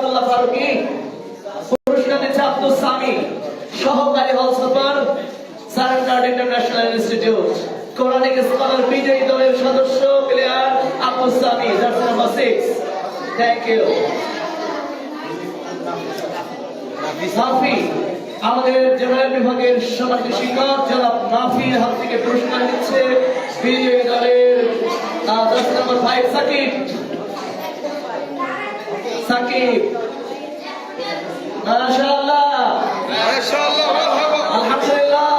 ফারুকী পুরস্কার দিচ্ছে আব্দুল সামি, সহকারী hall super, surrender international institute. Quranic scholar বিজয়ী দলের সদস্য player Abdul Sami, jersey number 6। Thank you. Nafi, আমাদের জেনারেল বিভাগের সমাজের শিক্ষক জনাব নাফির হাত থেকে পুরস্কার দিচ্ছে বিজয়ী দলের জার্সি নাম্বার 5 সাকিব। সাকিব, মাশাআল্লাহ মাশাআল্লাহ, মারহাবা, আলহামদুলিল্লাহ,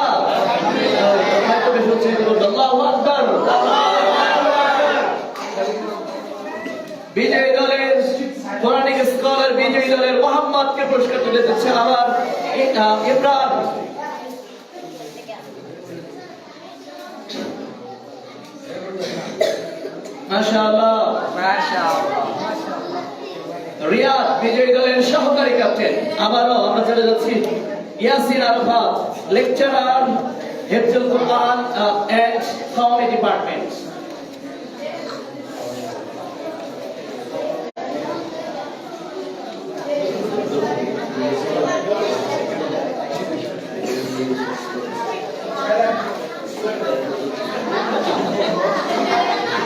আল্লাহু আকবার। বিজয়ী দলের কোরআনিক স্কলার বিজয়ী দলের মোহাম্মদকে পুরস্কার তুলে দিচ্ছেন আবার ইমরান। মাশাআল্লাহ মাশাআল্লাহ। রিয়াদ, বিজয়ী দলের সহকারী ক্যাপ্টেন। আবারও আমরা চলে যাচ্ছি Yasin Arafat, lecturer Hifzul Quran and Qawmi department.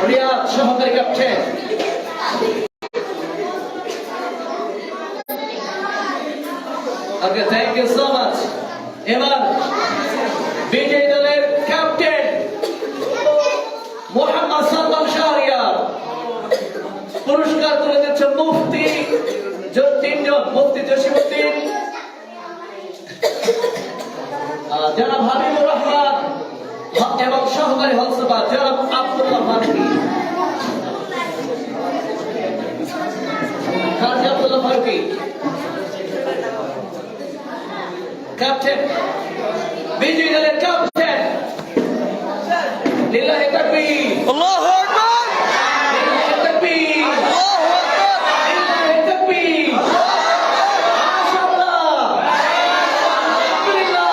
Riyad, সহকারী captain. Okay, thank you so much. এবার বিজয়ী দলের ক্যাপ্টেন মোহাম্মদ সালমান শাহরিয়ার, পুরস্কার তুলে দিচ্ছে মুফতি, তিনজন, মুফতি জসিমউদ্দিন, জনাব হাবিবুর রহমান এবং সহকারী হল সুপার জনাব আব্দুল্লাহ ফারুকী। কাজী আব্দুল্লাহ ফারুকী ক্যাপ্টেন, বিজয়ী দলের ক্যাপ্টেন। লিল্লাহি তাকবীর, আল্লাহু আকবার, লিল্লাহি তাকবীর, আল্লাহু আকবার, লিল্লাহি তাকবীর, মাশাআল্লাহ, আলহামদুলিল্লাহ,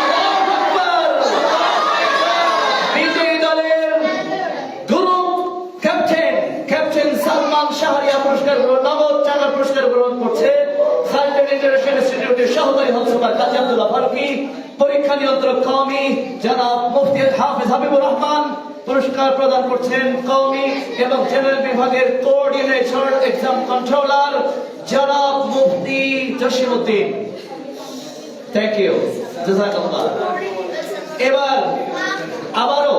আল্লাহু আকবার। বিজয়ী দলের group captain captain Salman Shahria পুরস্কার নগদ টাকার পুরস্কার গ্রহণ করছে ইন্টারন্যাশনাল ইনস্টিটিউটের সহকারী হল সুপার কাজী আব্দুল্লাহ ফারুকী। পরীক্ষা নিয়ন্ত্রক কওমি জনাব মুফতি হাফেজ হাবিবুর রহমান পুরস্কার প্রদান করছেন কওমি এবং জেনারেল বিভাগের কোঅর্ডিনেটর এক্সাম কন্ট্রোলার জনাব মুফতি জসিমউদ্দিন। থ্যাংক ইউ, জাযাকাল্লাহ। এবার আবারও